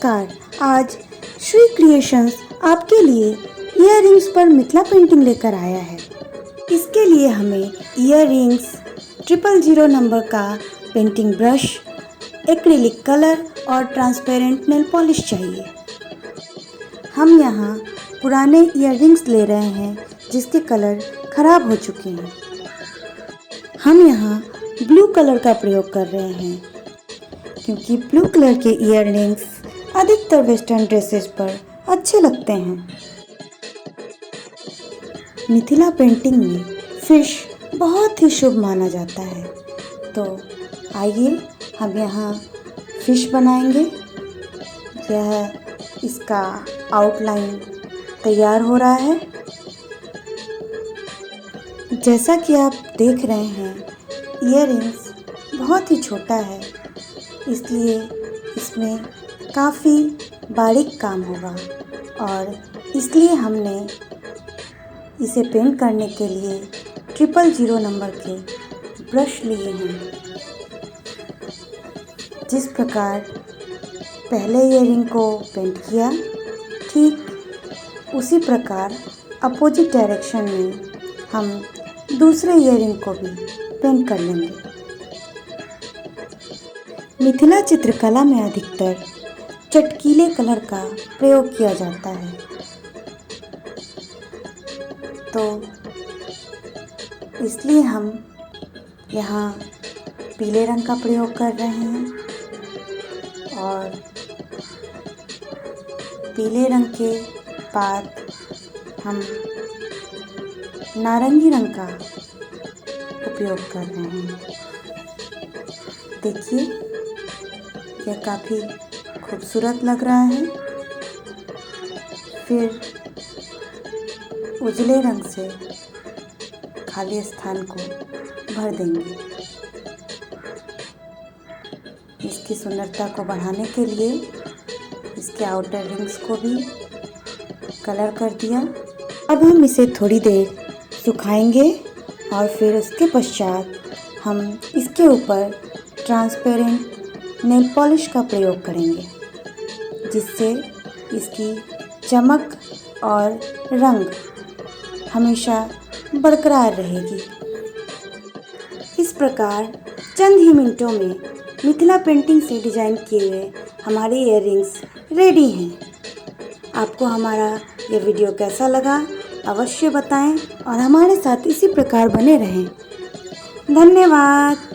नमस्कार। आज श्री क्रिएशंस आपके लिए इयररिंग्स पर मिथिला पेंटिंग लेकर आया है। इसके लिए हमें इयररिंग्स, 000 नंबर का पेंटिंग ब्रश, एक्रिलिक कलर और ट्रांसपेरेंट नेल पॉलिश चाहिए। हम यहाँ पुराने इयररिंग्स ले रहे हैं जिसके कलर खराब हो चुके हैं। हम यहाँ ब्लू कलर का प्रयोग कर रहे हैं क्योंकि ब्लू कलर के इयररिंग्स अधिकतर वेस्टर्न ड्रेसेस पर अच्छे लगते हैं। मिथिला पेंटिंग में फिश बहुत ही शुभ माना जाता है, तो आइए हम यहाँ फिश बनाएंगे। यह इसका आउटलाइन तैयार हो रहा है। जैसा कि आप देख रहे हैं, इयररिंग्स बहुत ही छोटा है, इसलिए इसमें काफ़ी बारीक काम होगा और इसलिए हमने इसे पेंट करने के लिए 000 नंबर के ब्रश लिए हैं। जिस प्रकार पहले इयररिंग को पेंट किया, ठीक उसी प्रकार अपोजिट डायरेक्शन में हम दूसरे इयररिंग को भी पेंट कर लेंगे। मिथिला चित्रकला में अधिकतर चटकीले कलर का प्रयोग किया जाता है, तो इसलिए हम यहाँ पीले रंग का प्रयोग कर रहे हैं और पीले रंग के बाद हम नारंगी रंग का उपयोग कर रहे हैं। देखिए, यह काफ़ी खूबसूरत लग रहा है। फिर उजले रंग से खाली स्थान को भर देंगे। इसकी सुंदरता को बढ़ाने के लिए इसके आउटर रिंग्स को भी कलर कर दिया। अब हम इसे थोड़ी देर सुखाएंगे और फिर उसके पश्चात हम इसके ऊपर ट्रांसपेरेंट नेल पॉलिश का प्रयोग करेंगे, जिससे इसकी चमक और रंग हमेशा बरकरार रहेगी। इस प्रकार चंद ही मिनटों में मिथिला पेंटिंग से डिज़ाइन किए हुए हमारे इयररिंग्स रेडी हैं। आपको हमारा ये वीडियो कैसा लगा अवश्य बताएं और हमारे साथ इसी प्रकार बने रहें। धन्यवाद।